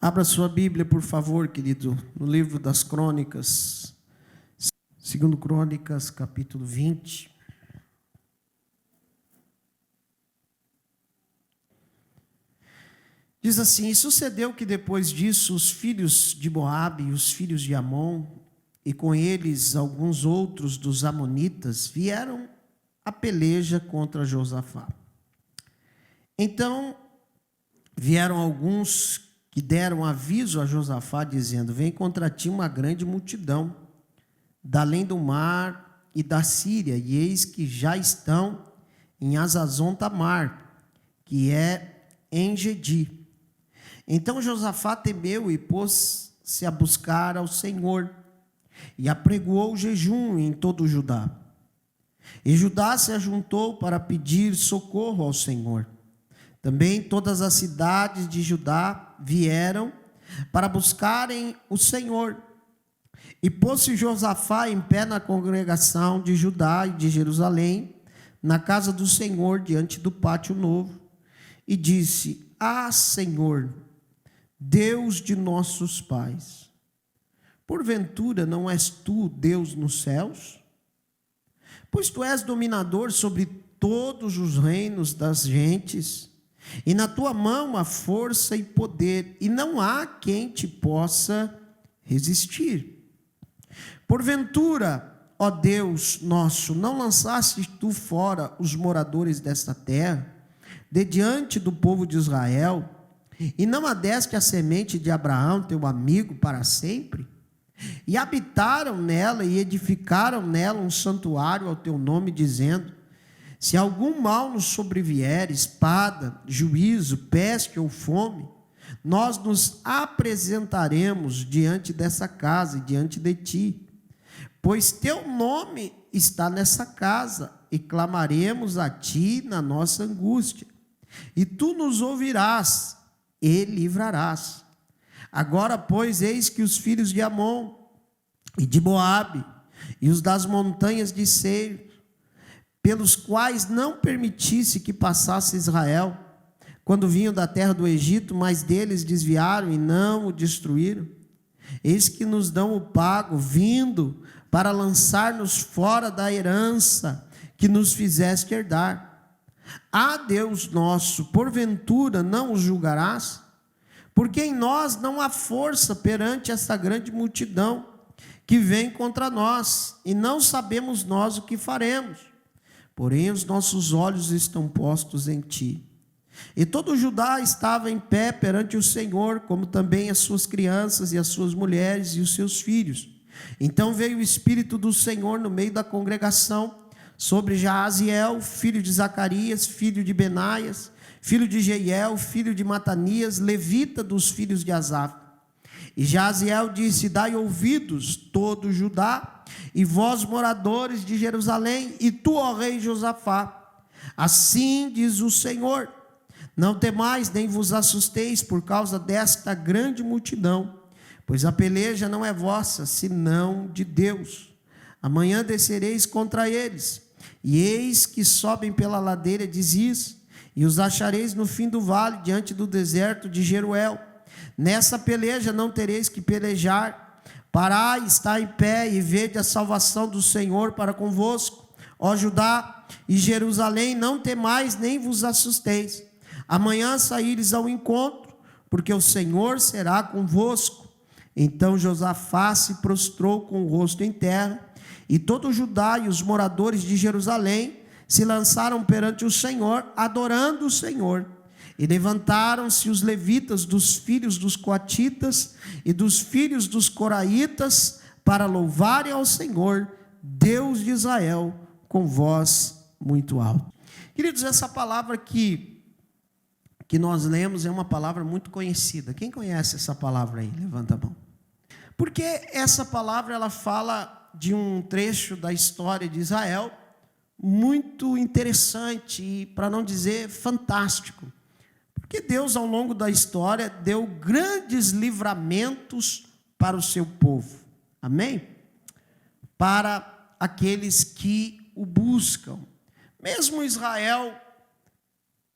Abra sua Bíblia, por favor, querido, no livro das Crônicas, 2 Crônicas, capítulo 20. Diz assim: e sucedeu que depois disso os filhos de Moabe e os filhos de Amon, e com eles alguns outros dos amonitas, vieram a peleja contra Josafá. Então vieram alguns que deram aviso a Josafá, dizendo: vem contra ti uma grande multidão, da além do mar e da Síria, e eis que já estão em Hazazon Tamar, que é em Gedi. Então Josafá temeu e pôs-se a buscar ao Senhor, e apregoou jejum em todo o Judá. E Judá se ajuntou para pedir socorro ao Senhor. Também todas as cidades de Judá vieram para buscarem o Senhor. E pôs-se Josafá em pé na congregação de Judá e de Jerusalém, na casa do Senhor, diante do pátio novo, e disse: ah, Senhor, Deus de nossos pais, porventura não és tu Deus nos céus? Pois tu és dominador sobre todos os reinos das gentes, e na tua mão há força e poder, e não há quem te possa resistir. Porventura, ó Deus nosso, não lançaste tu fora os moradores desta terra, de diante do povo de Israel, e não adeste a semente de Abraão, teu amigo, para sempre? E habitaram nela e edificaram nela um santuário ao teu nome, dizendo: se algum mal nos sobrevier, espada, juízo, peste ou fome, nós nos apresentaremos diante dessa casa e diante de ti, pois teu nome está nessa casa, e clamaremos a ti na nossa angústia, e tu nos ouvirás e livrarás. Agora, pois, eis que os filhos de Amon e de Moabe e os das montanhas de Seir, pelos quais não permitisse que passasse Israel, quando vinham da terra do Egito, mas deles desviaram e não o destruíram, eis que nos dão o pago, vindo para lançar-nos fora da herança que nos fizeste herdar. Ah, Deus nosso, porventura não os julgarás? Porque em nós não há força perante essa grande multidão que vem contra nós, e não sabemos nós o que faremos. Porém, os nossos olhos estão postos em ti. E todo Judá estava em pé perante o Senhor, como também as suas crianças e as suas mulheres e os seus filhos. Então veio o Espírito do Senhor no meio da congregação sobre Jaaziel, filho de Zacarias, filho de Benaias, filho de Jeiel, filho de Matanias, levita dos filhos de Asaf. E Jaaziel disse: dai ouvidos, todo Judá, e vós, moradores de Jerusalém, e tu, ó rei Josafá, assim diz o Senhor: não temais nem vos assusteis por causa desta grande multidão, pois a peleja não é vossa, senão de Deus. Amanhã descereis contra eles, e eis que sobem pela ladeira de Ziz, e os achareis no fim do vale, diante do deserto de Jeruel. Nessa peleja não tereis que pelejar. Parai, está em pé, e vede a salvação do Senhor para convosco. Ó Judá e Jerusalém, não temais nem vos assusteis. Amanhã saíres ao encontro, porque o Senhor será convosco. Então Josafá se prostrou com o rosto em terra, e todo Judá e os moradores de Jerusalém se lançaram perante o Senhor, adorando o Senhor. E levantaram-se os levitas dos filhos dos coatitas e dos filhos dos coraitas para louvarem ao Senhor, Deus de Israel, com voz muito alta. Queridos, essa palavra que nós lemos é uma palavra muito conhecida. Quem conhece essa palavra aí? Levanta a mão. Porque essa palavra ela fala de um trecho da história de Israel muito interessante e, para não dizer, fantástico. Porque Deus, ao longo da história, deu grandes livramentos para o seu povo. Amém? Para aqueles que o buscam. Mesmo Israel,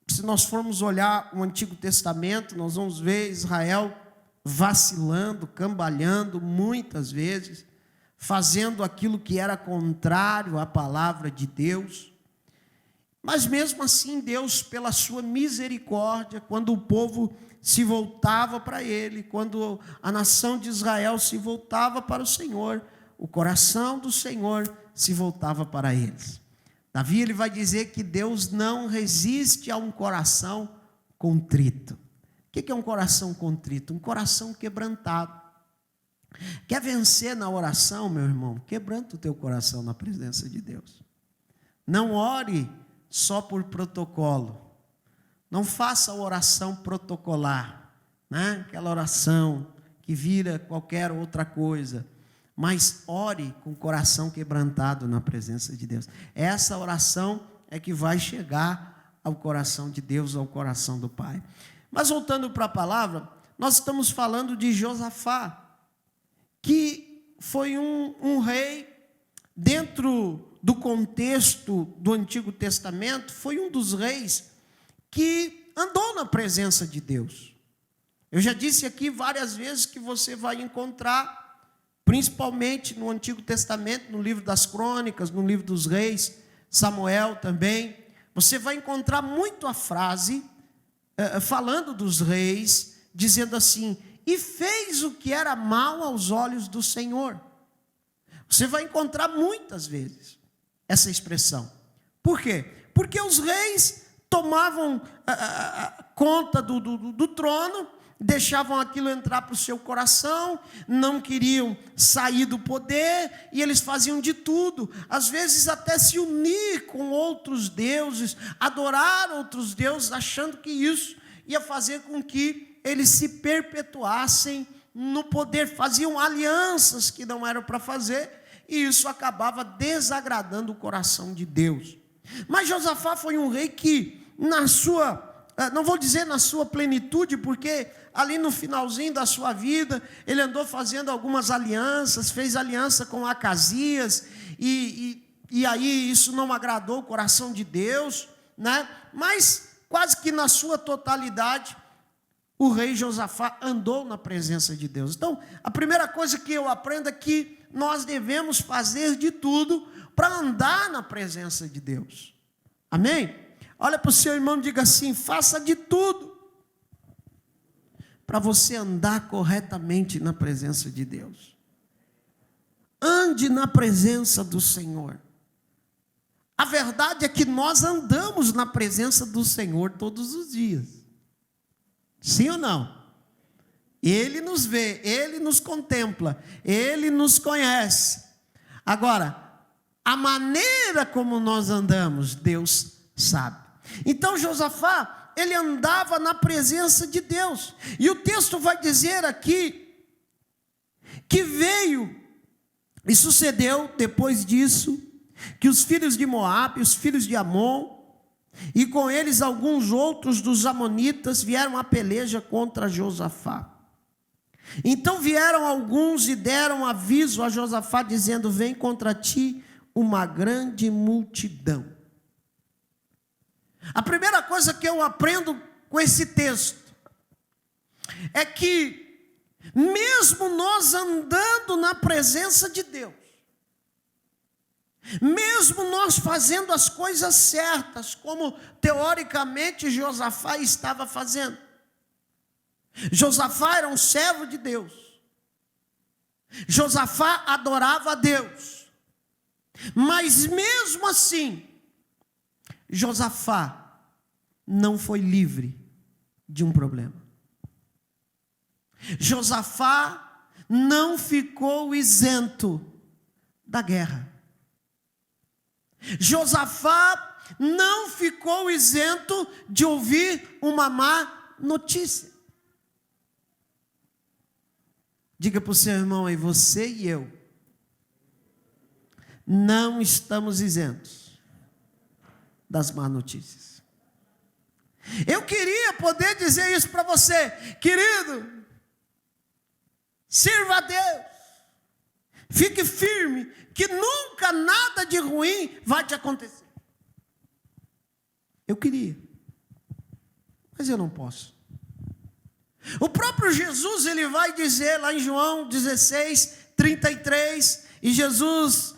se nós formos olhar o Antigo Testamento, nós vamos ver Israel vacilando, cambalhando muitas vezes, fazendo aquilo que era contrário à palavra de Deus. Mas mesmo assim, Deus, pela sua misericórdia, quando o povo se voltava para Ele, quando a nação de Israel se voltava para o Senhor, o coração do Senhor se voltava para eles. Davi, ele vai dizer que Deus não resiste a um coração contrito. O que é um coração contrito? Um coração quebrantado. Quer vencer na oração, meu irmão? Quebranta o teu coração na presença de Deus. Não ore só por protocolo. Não faça oração protocolar, né? Aquela oração que vira qualquer outra coisa. Mas ore com o coração quebrantado na presença de Deus. Essa oração é que vai chegar ao coração de Deus, ao coração do Pai. Mas voltando para a palavra, nós estamos falando de Josafá, que foi um rei, dentro do contexto do Antigo Testamento, foi um dos reis que andou na presença de Deus. Eu já disse aqui várias vezes que você vai encontrar, principalmente no Antigo Testamento, no livro das Crônicas, no livro dos Reis, Samuel também, você vai encontrar muito a frase, falando dos reis, dizendo assim: e fez o que era mal aos olhos do Senhor. Você vai encontrar muitas vezes essa expressão. Por quê? Porque os reis tomavam conta do trono, deixavam aquilo entrar para o seu coração, não queriam sair do poder, e eles faziam de tudo, às vezes até se unir com outros deuses, adorar outros deuses, achando que isso ia fazer com que eles se perpetuassem no poder, faziam alianças que não eram para fazer, e isso acabava desagradando o coração de Deus. Mas Josafá foi um rei que, na sua, não vou dizer na sua plenitude, porque ali no finalzinho da sua vida, ele andou fazendo algumas alianças, fez aliança com Acasias, e aí isso não agradou o coração de Deus, né? Mas quase que na sua totalidade, o rei Josafá andou na presença de Deus. Então, a primeira coisa que eu aprendo é que nós devemos fazer de tudo para andar na presença de Deus. Amém? Olha para o seu irmão e diga assim: faça de tudo para você andar corretamente na presença de Deus. Ande na presença do Senhor. A verdade é que nós andamos na presença do Senhor todos os dias. Sim ou não? Ele nos vê, Ele nos contempla, Ele nos conhece. Agora, a maneira como nós andamos, Deus sabe. Então Josafá, ele andava na presença de Deus. E o texto vai dizer aqui que veio e sucedeu depois disso que os filhos de Moabe, os filhos de Amon, e com eles alguns outros dos amonitas vieram à peleja contra Josafá. Então vieram alguns e deram aviso a Josafá, dizendo: vem contra ti uma grande multidão. A primeira coisa que eu aprendo com esse texto é que, mesmo nós andando na presença de Deus, mesmo nós fazendo as coisas certas, como teoricamente Josafá estava fazendo. Josafá era um servo de Deus. Josafá adorava a Deus. Mas mesmo assim, Josafá não foi livre de um problema. Josafá não ficou isento da guerra. Josafá não ficou isento de ouvir uma má notícia. Diga para o seu irmão aí: você e eu não estamos isentos das más notícias. Eu queria poder dizer isso para você: querido, sirva a Deus, fique firme, que nunca nada de ruim vai te acontecer. Eu queria, mas eu não posso. O próprio Jesus, ele vai dizer lá em João 16, 33, e Jesus,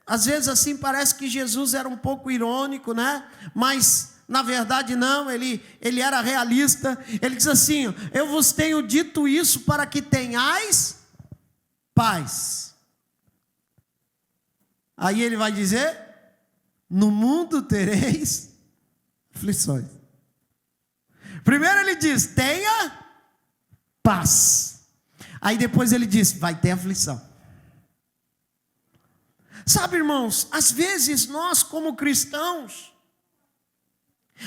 às vezes assim parece que Jesus era um pouco irônico, né? Mas na verdade não, ele era realista. Ele diz assim: eu vos tenho dito isso para que tenhais paz. Aí ele vai dizer: no mundo tereis aflições. Primeiro ele diz: tenha paz. Aí depois ele diz: vai ter aflição. Sabe, irmãos, às vezes nós como cristãos,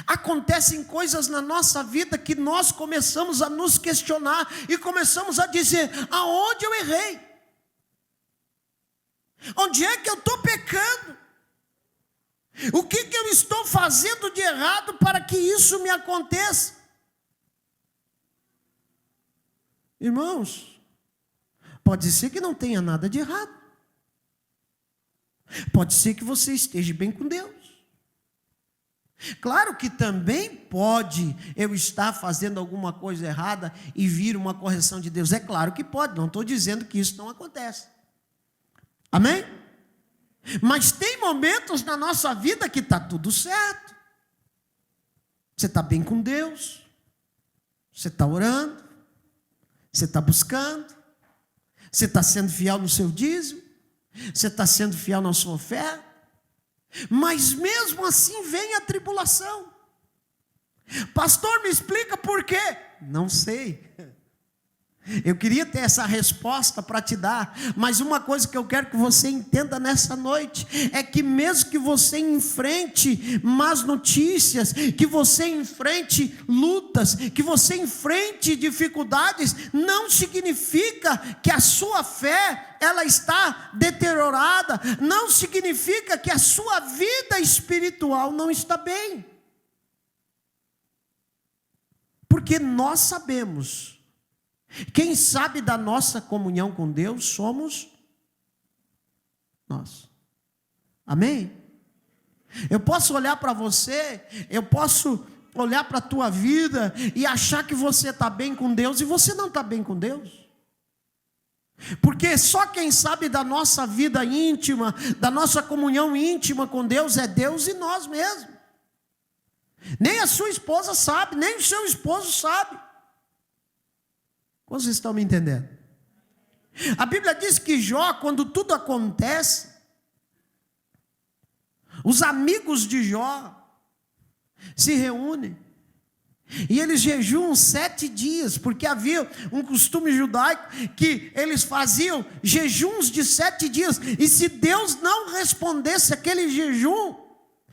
acontecem coisas na nossa vida que nós começamos a nos questionar e começamos a dizer: aonde eu errei? Onde é que eu estou pecando? O que eu estou fazendo de errado para que isso me aconteça? Irmãos, pode ser que não tenha nada de errado. Pode ser que você esteja bem com Deus. Claro que também pode eu estar fazendo alguma coisa errada e vir uma correção de Deus. É claro que pode, não estou dizendo que isso não acontece. Amém? Mas tem momentos na nossa vida que está tudo certo. Você está bem com Deus. Você está orando. Você está buscando. Você está sendo fiel no seu dízimo. Você está sendo fiel na sua oferta. Mas mesmo assim vem a tribulação. Pastor, me explica por quê? Não sei. Eu queria ter essa resposta para te dar, mas uma coisa que eu quero que você entenda nessa noite é que mesmo que você enfrente más notícias, que você enfrente lutas, que você enfrente dificuldades, não significa que a sua fé ela está deteriorada, não significa que a sua vida espiritual não está bem. Porque nós sabemos, quem sabe da nossa comunhão com Deus somos nós. Amém? Eu posso olhar para você, eu posso olhar para a tua vida e achar que você está bem com Deus e você não está bem com Deus. Porque só quem sabe da nossa vida íntima, da nossa comunhão íntima com Deus é Deus e nós mesmos. Nem a sua esposa sabe, nem o seu esposo sabe. Vocês estão me entendendo? A Bíblia diz que Jó, quando tudo acontece, os amigos de Jó se reúnem e eles jejuam 7 dias, porque havia um costume judaico que eles faziam jejuns de 7 dias, e se Deus não respondesse aquele jejum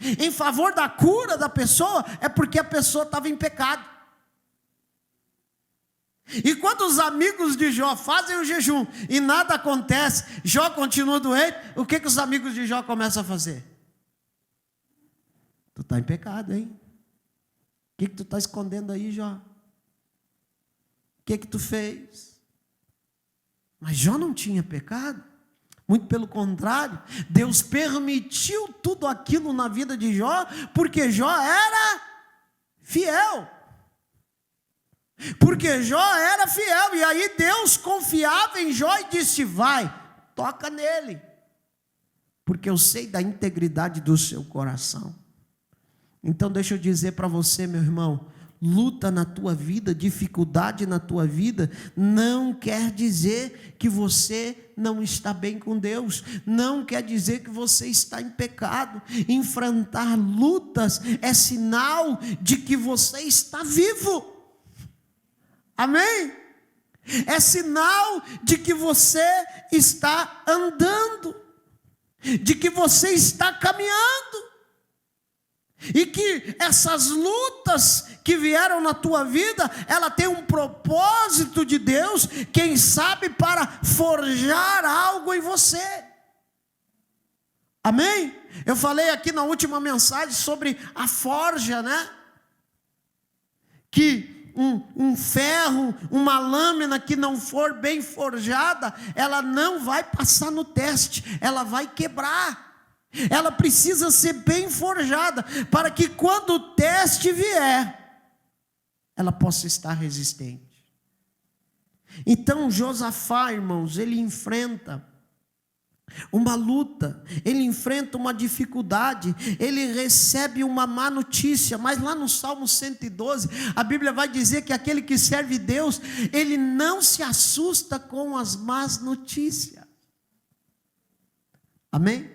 em favor da cura da pessoa, é porque a pessoa estava em pecado. E quando os amigos de Jó fazem o jejum e nada acontece, Jó continua doente, o que os amigos de Jó começam a fazer? Tu está em pecado, hein? O que tu está escondendo aí, Jó? O que tu fez? Mas Jó não tinha pecado. Muito pelo contrário, Deus permitiu tudo aquilo na vida de Jó, porque Jó era fiel. Porque Jó era fiel, e aí Deus confiava em Jó e disse: vai, toca nele, porque eu sei da integridade do seu coração. Então deixa eu dizer para você, meu irmão, luta na tua vida, dificuldade na tua vida, não quer dizer que você não está bem com Deus, não quer dizer que você está em pecado. Enfrentar lutas é sinal de que você está vivo. Amém? É sinal de que você está andando, de que você está caminhando, e que essas lutas que vieram na tua vida, ela tem um propósito de Deus, quem sabe para forjar algo em você. Amém? Eu falei aqui na última mensagem sobre a forja, né? Que um ferro, uma lâmina que não for bem forjada, ela não vai passar no teste, ela vai quebrar. Ela precisa ser bem forjada, para que quando o teste vier, ela possa estar resistente. Então Josafá, irmãos, ele enfrenta uma luta, ele enfrenta uma dificuldade, ele recebe uma má notícia, mas lá no Salmo 112, a Bíblia vai dizer que aquele que serve Deus, ele não se assusta com as más notícias. Amém?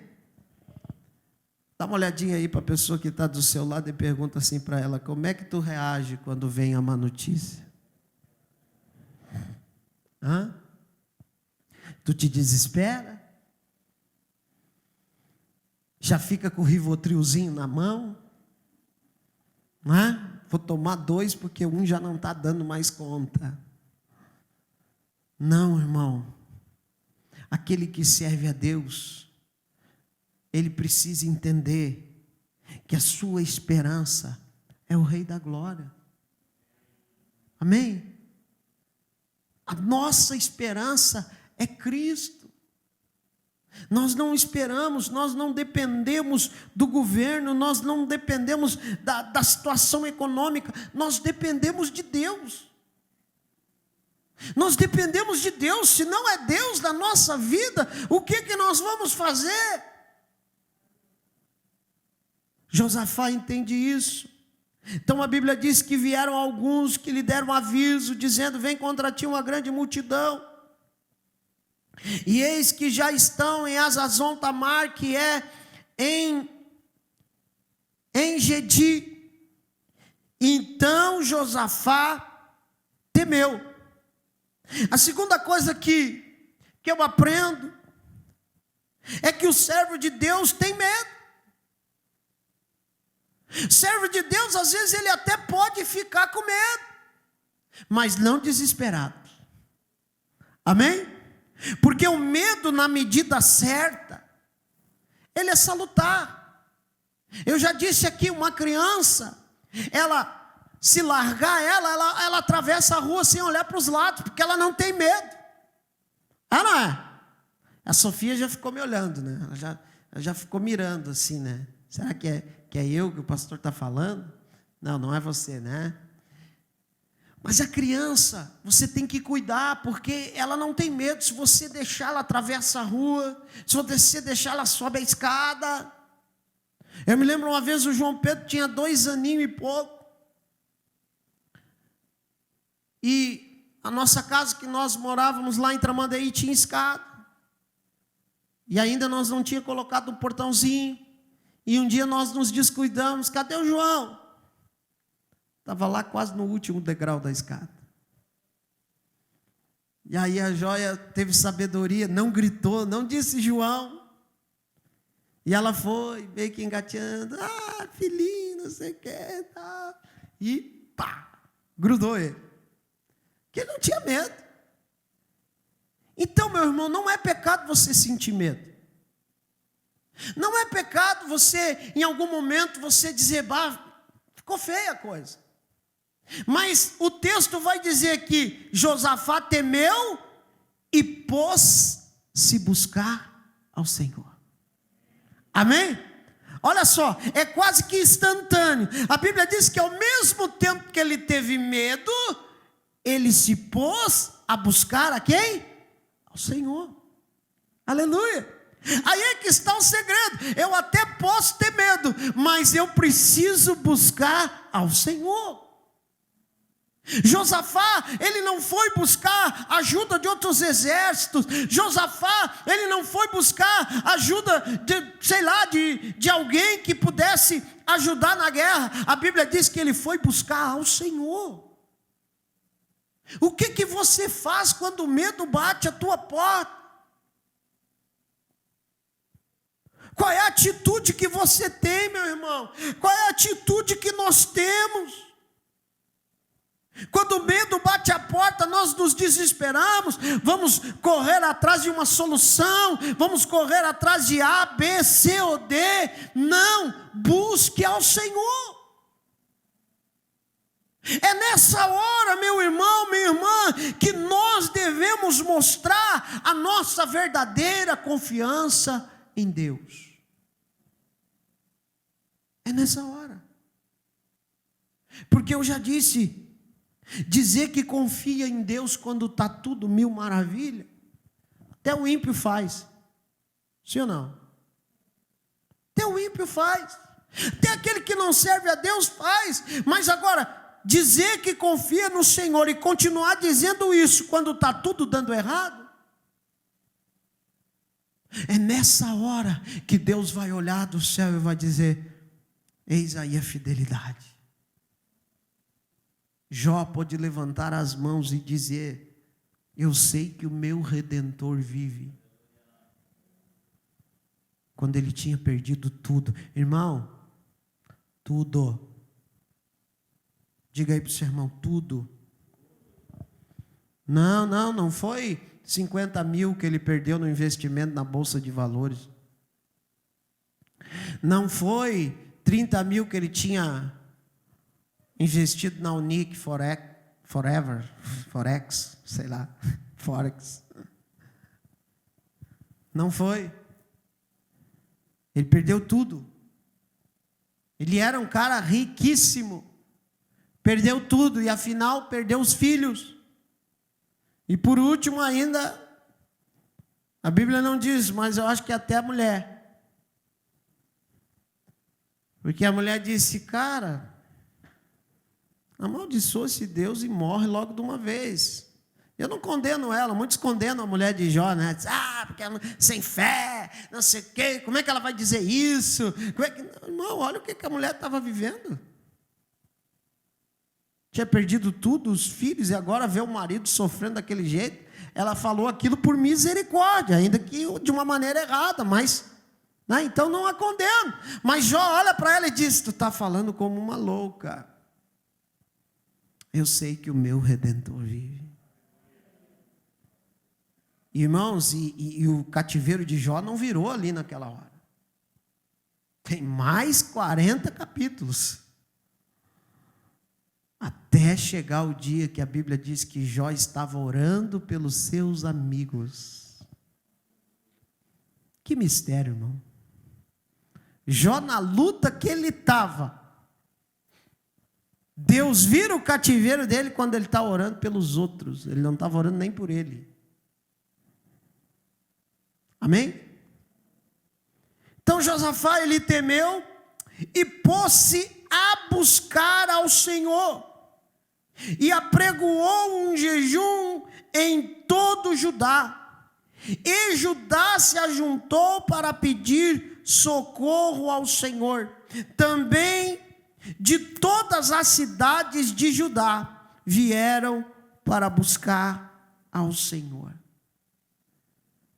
Dá uma olhadinha aí para a pessoa que está do seu lado e pergunta assim para ela: como é que tu reage quando vem a má notícia? Tu te desespera? Já fica com o Rivotrilzinho na mão? Não é? Vou tomar 2 porque um já não está dando mais conta. Não, irmão. Aquele que serve a Deus, ele precisa entender que a sua esperança é o Rei da Glória. Amém? A nossa esperança é Cristo. Nós não esperamos, nós não dependemos do governo, nós não dependemos da situação econômica, nós dependemos de Deus. Nós dependemos de Deus. Se não é Deus na nossa vida, o que nós vamos fazer? Josafá entende isso. Então a Bíblia diz que vieram alguns que lhe deram aviso, dizendo: vem contra ti uma grande multidão. E eis que já estão em Hazazon Tamar, que é em Engedi. Então Josafá temeu. A segunda coisa que eu aprendo é que o servo de Deus tem medo. Servo de Deus, às vezes ele até pode ficar com medo, mas não desesperado. Amém? Porque o medo, na medida certa, ele é salutar. Eu já disse aqui, uma criança, ela se largar, ela atravessa a rua sem olhar para os lados, porque ela não tem medo. Não é? A Sofia já ficou me olhando, né? Ela já ficou mirando assim, né? Será que é eu que o pastor está falando? Não, não é você, né? Mas a criança, você tem que cuidar, porque ela não tem medo. Se você deixar, ela atravessa a rua. Se você deixar, ela sobe a escada. Eu me lembro uma vez, o João Pedro tinha 2 aninhos e pouco. E a nossa casa que nós morávamos lá em Tramandaí tinha escada. E ainda nós não tínhamos colocado um portãozinho. E um dia nós nos descuidamos. Cadê o João? Estava lá quase no último degrau da escada. E aí a joia teve sabedoria, não gritou, não disse João. E ela foi, meio que engateando. Filhinho, não sei o que. Tá. E pá, grudou ele. Porque ele não tinha medo. Então, meu irmão, não é pecado você sentir medo. Não é pecado você, em algum momento, você dizer: ficou feia a coisa. Mas o texto vai dizer que Josafá temeu e pôs-se buscar ao Senhor. Amém? Olha só, é quase que instantâneo. A Bíblia diz que ao mesmo tempo que ele teve medo, ele se pôs a buscar a quem? Ao Senhor. Aleluia. Aí é que está o segredo. Eu até posso ter medo, mas eu preciso buscar ao Senhor. Josafá, ele não foi buscar ajuda de outros exércitos. Josafá, ele não foi buscar ajuda de alguém que pudesse ajudar na guerra. A Bíblia diz que ele foi buscar ao Senhor. O que você faz quando o medo bate a tua porta? Qual é a atitude que você tem, meu irmão? Qual é a atitude que nós temos? Quando o medo bate a porta, nós nos desesperamos, vamos correr atrás de uma solução, vamos correr atrás de A, B, C ou D. Não, busque ao Senhor. É nessa hora, meu irmão, minha irmã, que nós devemos mostrar a nossa verdadeira confiança em Deus. É nessa hora. Porque eu já disse, Dizer que confia em Deus quando está tudo mil maravilha. Até o ímpio faz. Sim ou não? Até o ímpio faz. Até aquele que não serve a Deus faz. Mas agora, dizer que confia no Senhor e continuar dizendo isso quando está tudo dando errado, é nessa hora que Deus vai olhar do céu e vai dizer: eis aí a fidelidade. Jó pode levantar as mãos e dizer: eu sei que o meu Redentor vive. Quando ele tinha perdido tudo. Irmão, tudo. Diga aí para o seu irmão, tudo. Não foi 50 mil que ele perdeu no investimento na Bolsa de Valores. Não foi 30 mil que ele tinha investido na Unique Forex, sei lá, Forex. Não foi. Ele perdeu tudo. Ele era um cara riquíssimo. Perdeu tudo e afinal perdeu os filhos. E por último ainda, a Bíblia não diz, mas eu acho que até a mulher. Porque a mulher disse: cara, amaldiçoa-se Deus e morre logo de uma vez. Eu não condeno ela, muitos condenam a mulher de Jó, né? Diz, porque ela sem fé, não sei o quê, como é que ela vai dizer isso? Como é que... Irmão, olha o que a mulher estava vivendo. Tinha perdido tudo, os filhos, e agora vê o marido sofrendo daquele jeito. Ela falou aquilo por misericórdia, ainda que de uma maneira errada, mas... né? Então não a condeno. Mas Jó olha para ela e diz: tu está falando como uma louca. Eu sei que o meu Redentor vive. Irmãos, e o cativeiro de Jó não virou ali naquela hora. Tem mais 40 capítulos. Até chegar o dia que a Bíblia diz que Jó estava orando pelos seus amigos. Que mistério, irmão. Jó, na luta que ele estava, Deus vira o cativeiro dele quando ele está orando pelos outros. Ele não estava orando nem por ele. Amém? Então Josafá, ele temeu e pôs-se a buscar ao Senhor, e apregoou um jejum em todo Judá, e Judá se ajuntou para pedir socorro ao Senhor. Também de todas as cidades de Judá vieram para buscar ao Senhor.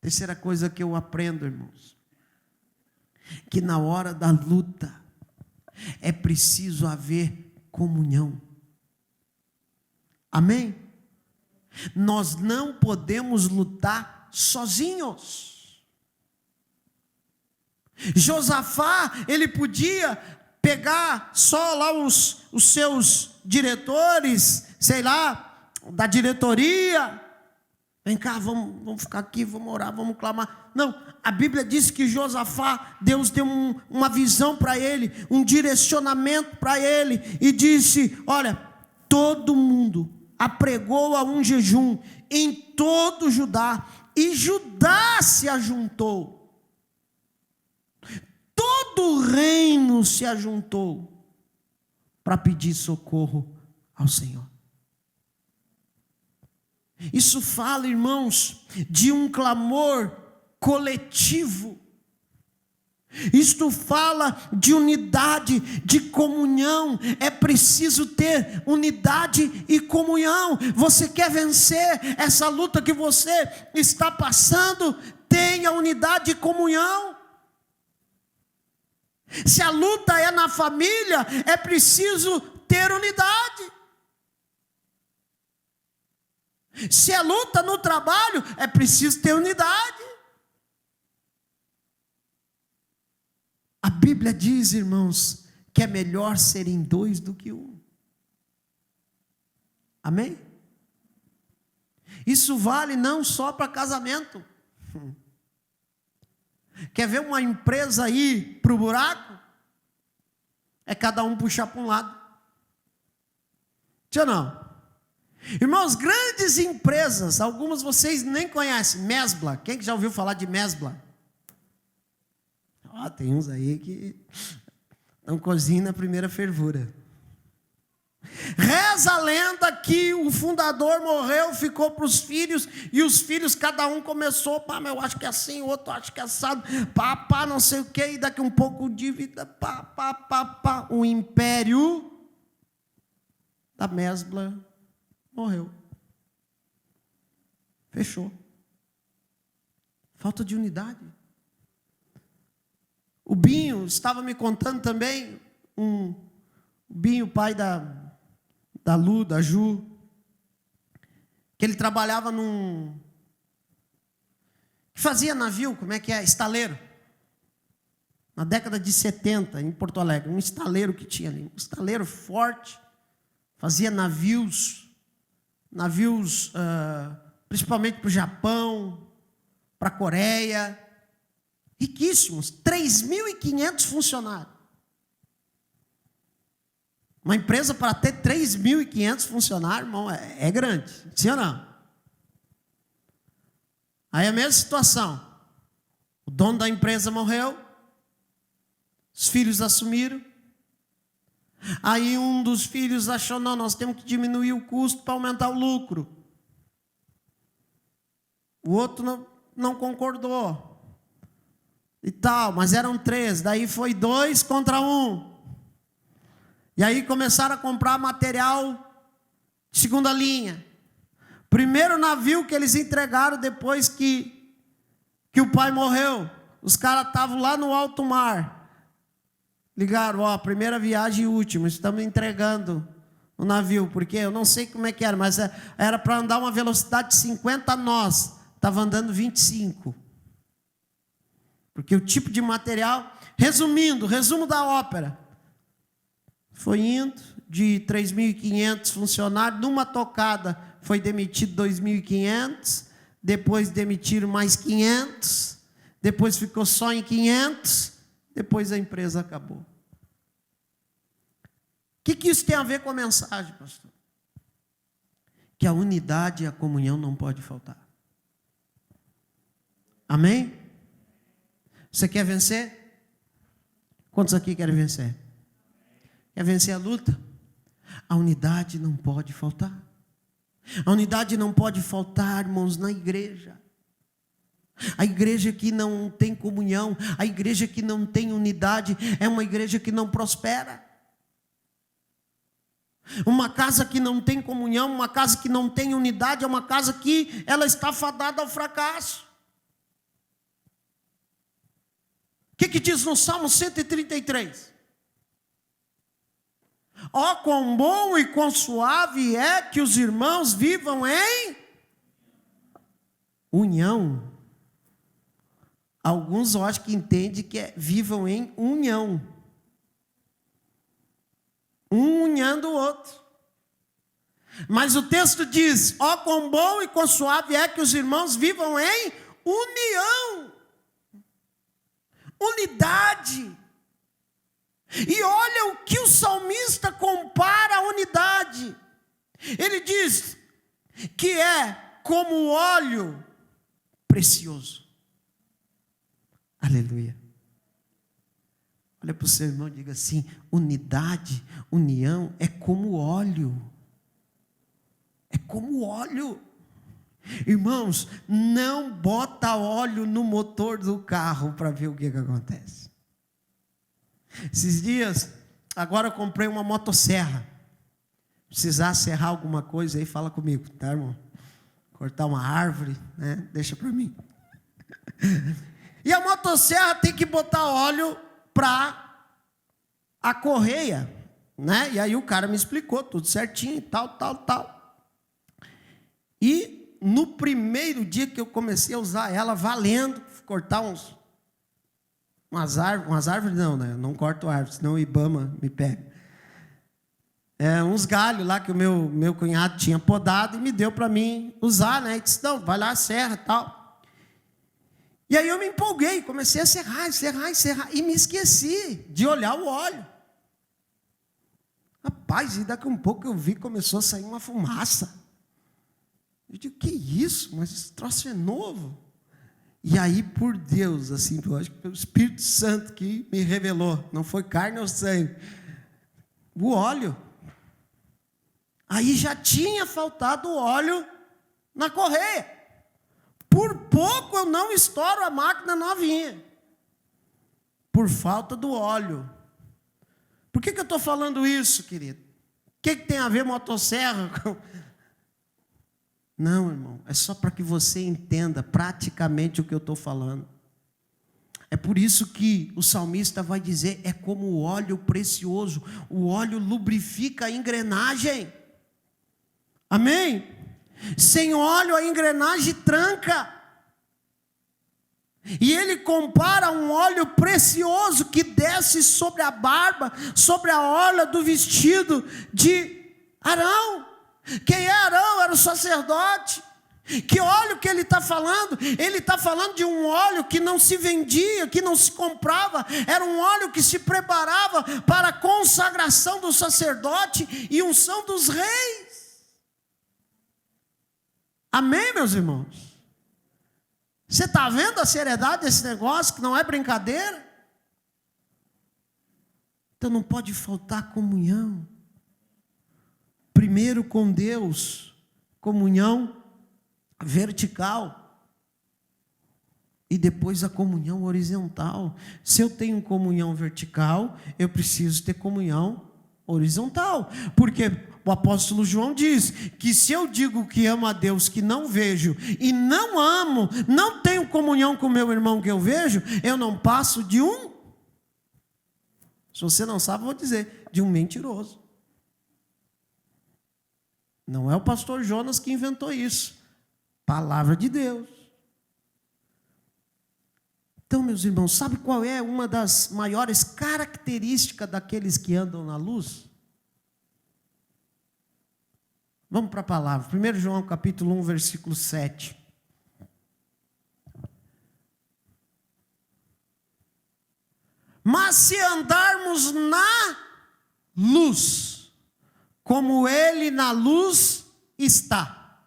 Terceira coisa que eu aprendo, irmãos, que na hora da luta é preciso haver comunhão. Amém? Nós não podemos lutar sozinhos. Josafá, ele podia pegar só lá os seus diretores, sei lá, da diretoria. Vem cá, vamos ficar aqui, vamos orar, vamos clamar. Não, a Bíblia diz que Josafá, Deus deu uma visão para ele, um direcionamento para ele, e disse: olha, todo mundo apregou a um jejum em todo Judá, e Judá se ajuntou. Todo o reino se ajuntou para pedir socorro ao Senhor. Isso fala, irmãos, de um clamor coletivo. Isto fala de unidade, de comunhão. É preciso ter unidade e comunhão. Você quer vencer essa luta que você está passando? Tenha unidade e comunhão. Se a luta é na família, é preciso ter unidade. Se é luta no trabalho, é preciso ter unidade. A Bíblia diz, irmãos, que é melhor serem dois do que um. Amém? Isso vale não só para casamento. Quer ver uma empresa ir para o buraco? É cada um puxar para um lado. Sim ou não? Irmãos, grandes empresas, algumas vocês nem conhecem, Mesbla, quem que já ouviu falar de Mesbla? Tem uns aí que não cozinham na primeira fervura. Reza a lenda que o fundador morreu, ficou para os filhos, e os filhos, cada um começou, pá, eu acho que é assim, o outro acho que é assado, pá, não sei o que, e daqui um pouco dívida, pá. O império da Mesbla morreu. Fechou. Falta de unidade. O Binho estava me contando também, o Binho, pai da Lu, da Ju, que ele trabalhava que fazia navio, como é que é? Estaleiro. Na década de 70, em Porto Alegre, um estaleiro que tinha ali, um estaleiro forte, fazia navios, principalmente para o Japão, para a Coreia, riquíssimos, 3.500 funcionários. Uma empresa para ter 3.500 funcionários, irmão, é grande, sim ou não? Aí a mesma situação, o dono da empresa morreu, os filhos assumiram, aí um dos filhos achou, não, nós temos que diminuir o custo para aumentar o lucro. O outro não concordou, e tal, mas eram 3, daí foi 2 contra 1. E aí começaram a comprar material de segunda linha. Primeiro navio que eles entregaram depois que o pai morreu, os caras estavam lá no alto mar. Ligaram, primeira viagem e última, estamos entregando o navio, porque eu não sei como é que era, mas era para andar uma velocidade de 50 nós, estava andando 25. Porque o tipo de material, resumo da ópera, foi indo de 3.500 funcionários, numa tocada foi demitido 2.500, depois demitiram mais 500, depois ficou só em 500, depois a empresa acabou. O que isso tem a ver com a mensagem, pastor? Que a unidade e a comunhão não pode faltar. Amém? Você quer vencer? Quantos aqui querem vencer? Quer vencer a luta? A unidade não pode faltar. A unidade não pode faltar, irmãos, na igreja. A igreja que não tem comunhão, a igreja que não tem unidade, é uma igreja que não prospera. Uma casa que não tem comunhão, uma casa que não tem unidade, é uma casa que ela está fadada ao fracasso. O que diz no Salmo 133? Quão bom e quão suave é que os irmãos vivam em união. Alguns eu acho que entendem que vivam em união. Um unhando o outro. Mas o texto diz, quão bom e quão suave é que os irmãos vivam em união. Unidade. E olha o que o salmista compara a unidade. Ele diz que é como óleo precioso. Aleluia. Olha para o seu irmão e diga assim: unidade, união é como óleo. É como óleo. Irmãos, não bota óleo no motor do carro para ver o que acontece. Esses dias, agora eu comprei uma motosserra. Precisar serrar alguma coisa aí, fala comigo, tá, irmão? Cortar uma árvore, né? Deixa para mim. E a motosserra tem que botar óleo para a correia, né? E aí o cara me explicou tudo certinho, tal. E no primeiro dia que eu comecei a usar ela, valendo, cortar umas árvores não, né? Eu não corto árvores, senão o Ibama me pega. Uns galhos lá que o meu cunhado tinha podado e me deu para mim usar, né? E disse, não, vai lá, serra e tal. E aí eu me empolguei, comecei a serrar, e me esqueci de olhar o óleo. Rapaz, e daqui a um pouco eu vi que começou a sair uma fumaça. Eu digo, que isso? Mas esse troço é novo. E aí, por Deus, assim, eu acho que foi o Espírito Santo que me revelou. Não foi carne ou sangue. O óleo. Aí já tinha faltado óleo na correia. Por pouco eu não estouro a máquina novinha. Por falta do óleo. Por que eu estou falando isso, querido? O que tem a ver motosserra com... Não, irmão, é só para que você entenda praticamente o que eu estou falando. É por isso que o salmista vai dizer, é como o óleo precioso, o óleo lubrifica a engrenagem. Amém? Sem óleo a engrenagem tranca. E ele compara um óleo precioso que desce sobre a barba, sobre a orla do vestido de Arão. Quem é Arão? Era o sacerdote. Que óleo que ele está falando? Ele está falando de um óleo que não se vendia, que não se comprava. Era um óleo que se preparava para a consagração do sacerdote e unção dos reis. Amém, meus irmãos? Você está vendo a seriedade desse negócio, que não é brincadeira? Então não pode faltar comunhão. Primeiro com Deus, comunhão vertical. E depois a comunhão horizontal. Se eu tenho comunhão vertical, eu preciso ter comunhão horizontal. Porque o apóstolo João diz que se eu digo que amo a Deus que não vejo e não amo, não tenho comunhão com o meu irmão que eu vejo, eu não passo de um, se você não sabe, eu vou dizer, de um mentiroso. Não é o pastor Jonas que inventou isso. Palavra de Deus. Então, meus irmãos, sabe qual é uma das maiores características daqueles que andam na luz? Vamos para a palavra. 1 João capítulo 1, versículo 7. Mas se andarmos na luz, como Ele na luz está,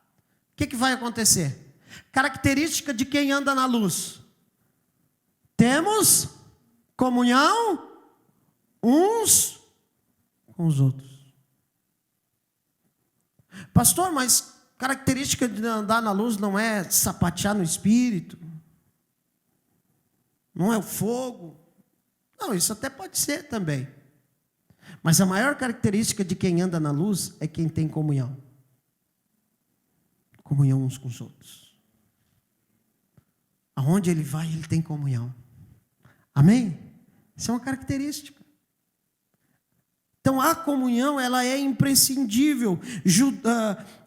o que vai acontecer? Característica de quem anda na luz. Temos comunhão uns com os outros. Pastor, mas característica de andar na luz não é sapatear no espírito, não é o fogo. Não, isso até pode ser também. Mas a maior característica de quem anda na luz é quem tem comunhão. Comunhão uns com os outros. Aonde ele vai, ele tem comunhão. Amém? Isso é uma característica. Então a comunhão, ela é imprescindível.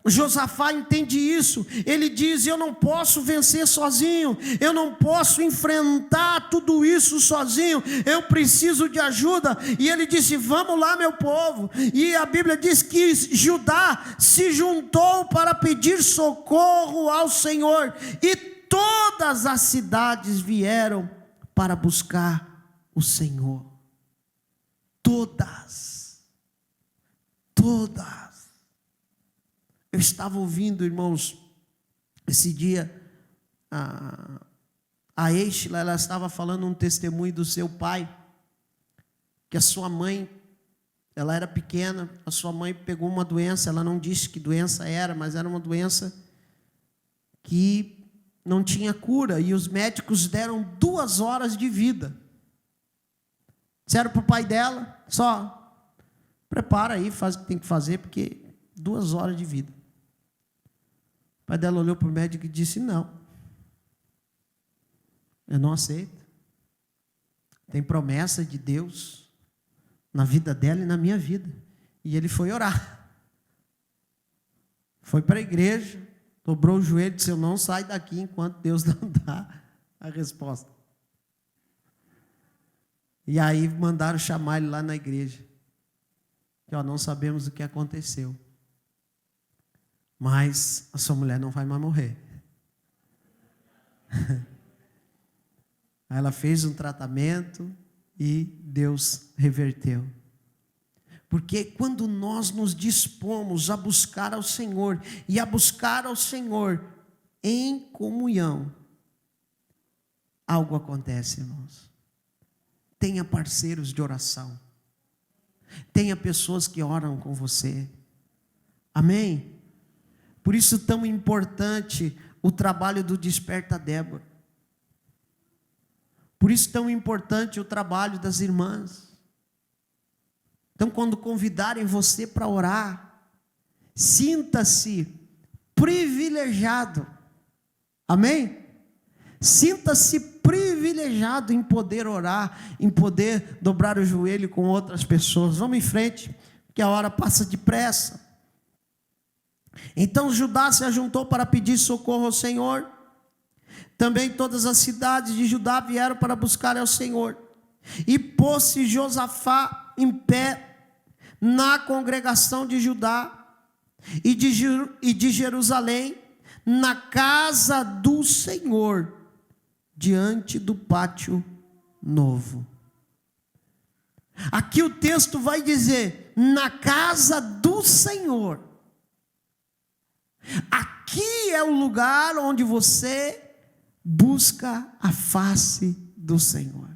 Josafá entende isso. Ele diz, eu não posso vencer sozinho, eu não posso enfrentar tudo isso sozinho, eu preciso de ajuda. E ele disse, vamos lá, meu povo. E a Bíblia diz que Judá se juntou para pedir socorro ao Senhor, e todas as cidades vieram para buscar o Senhor. Todas. Eu estava ouvindo, irmãos, esse dia, a Eichla, ela estava falando um testemunho do seu pai, que a sua mãe, ela era pequena, a sua mãe pegou uma doença, ela não disse que doença era, mas era uma doença que não tinha cura, e os médicos deram 2 horas de vida. Disseram para o pai dela, só prepara aí, faz o que tem que fazer, porque 2 horas de vida. O pai dela olhou para o médico e disse, não, eu não aceito. Tem promessa de Deus na vida dela e na minha vida. E ele foi orar. Foi para a igreja, dobrou o joelho e disse, eu não saio daqui enquanto Deus não dá a resposta. E aí mandaram chamar ele lá na igreja. Que não sabemos o que aconteceu. Mas a sua mulher não vai mais morrer. Ela fez um tratamento e Deus reverteu. Porque quando nós nos dispomos a buscar ao Senhor, e a buscar ao Senhor em comunhão, algo acontece, irmãos. Tenha parceiros de oração. Tenha pessoas que oram com você. Amém? Por isso tão importante o trabalho do Desperta Débora. Por isso tão importante o trabalho das irmãs. Então, quando convidarem você para orar, sinta-se privilegiado. Amém? Sinta-se privilegiado em poder orar, em poder dobrar o joelho com outras pessoas. Vamos em frente, porque a hora passa depressa. Então Judá se ajuntou para pedir socorro ao Senhor. Também todas as cidades de Judá vieram para buscar ao Senhor. E pôs-se Josafá em pé na congregação de Judá e de Jerusalém, na casa do Senhor, diante do pátio novo. Aqui o texto vai dizer, na casa do Senhor. Aqui é o lugar onde você busca a face do Senhor.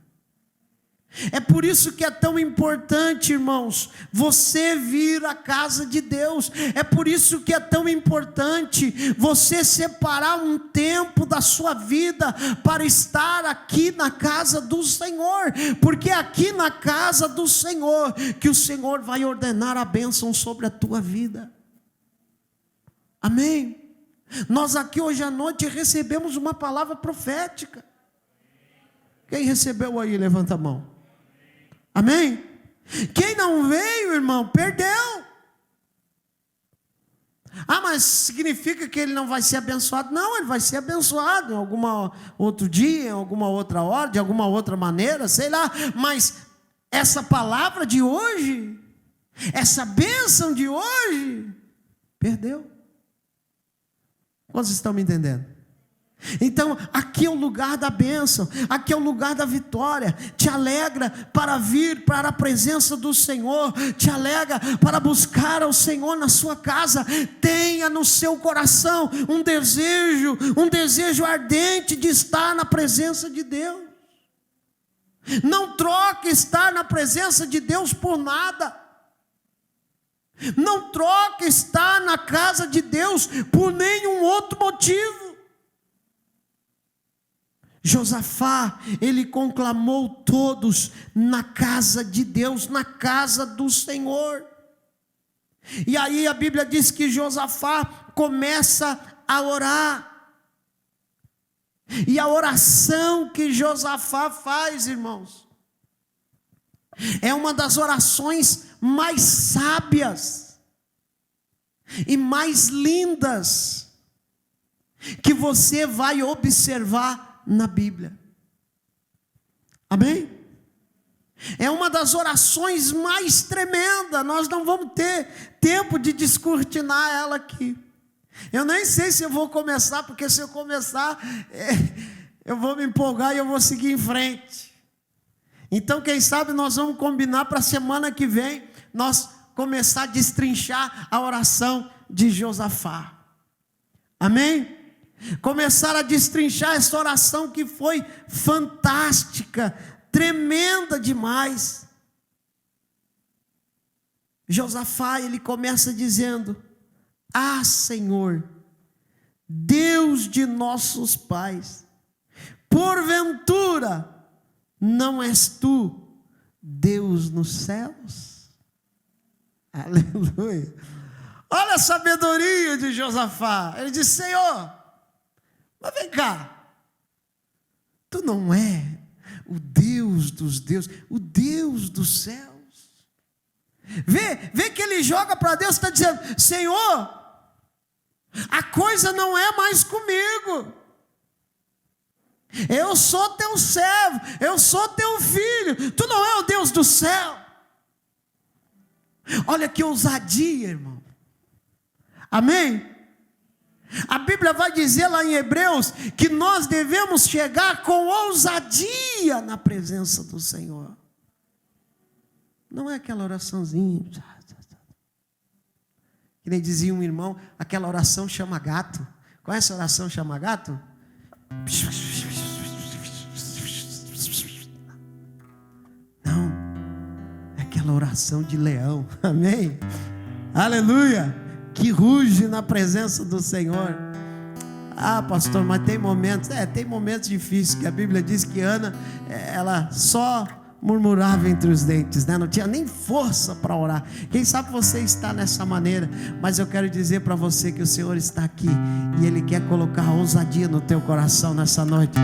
É por isso que é tão importante, irmãos, você vir à casa de Deus. É por isso que é tão importante você separar um tempo da sua vida para estar aqui na casa do Senhor, porque é aqui na casa do Senhor que o Senhor vai ordenar a bênção sobre a tua vida. Amém? Nós aqui hoje à noite recebemos uma palavra profética. Quem recebeu aí, levanta a mão. Amém? Quem não veio, irmão, perdeu. Ah, mas significa que ele não vai ser abençoado? Não, ele vai ser abençoado em algum outro dia, em alguma outra hora, de alguma outra maneira, sei lá. Mas essa palavra de hoje, essa bênção de hoje, perdeu. Quantos estão me entendendo? Então, aqui é o lugar da bênção, aqui é o lugar da vitória. Te alegra para vir para a presença do Senhor, te alegra para buscar ao Senhor na sua casa. Tenha no seu coração um desejo ardente de estar na presença de Deus. Não troque estar na presença de Deus por nada. Não troque estar na casa de Deus por nenhum outro motivo. Josafá, ele conclamou todos na casa de Deus, na casa do Senhor. E aí a Bíblia diz que Josafá começa a orar. E a oração que Josafá faz, irmãos, é uma das orações mais sábias e mais lindas que você vai observar na Bíblia. Amém? É uma das orações mais tremendas. Nós não vamos ter tempo de descortinar ela aqui. Eu nem sei se eu vou começar, porque se eu começar, eu vou me empolgar e eu vou seguir em frente. Então, quem sabe nós vamos combinar para a semana que vem, nós começar a destrinchar a oração de Josafá. Amém? Começar a destrinchar essa oração que foi fantástica, tremenda demais. Josafá, ele começa dizendo: ah, Senhor, Deus de nossos pais, porventura não és tu Deus nos céus? Aleluia. Olha a sabedoria de Josafá. Ele diz: Senhor, mas vem cá, tu não é o Deus dos deuses, o Deus dos céus? Vê que ele joga para Deus, está dizendo: Senhor, a coisa não é mais comigo. Eu sou teu servo, eu sou teu filho, tu não é o Deus do céu. Olha que ousadia, irmão. Amém? A Bíblia vai dizer lá em Hebreus que nós devemos chegar com ousadia na presença do Senhor. Não é aquela oraçãozinha. Que nem dizia um irmão, aquela oração chama gato. Conhece a oração chama gato? Não, é aquela oração de leão. Amém? Aleluia! Que ruge na presença do Senhor. Ah, pastor, mas tem momentos difíceis, que a Bíblia diz que Ana, ela só murmurava entre os dentes, né? Não tinha nem força para orar. Quem sabe você está nessa maneira, mas eu quero dizer para você que o Senhor está aqui, e Ele quer colocar ousadia no teu coração nessa noite.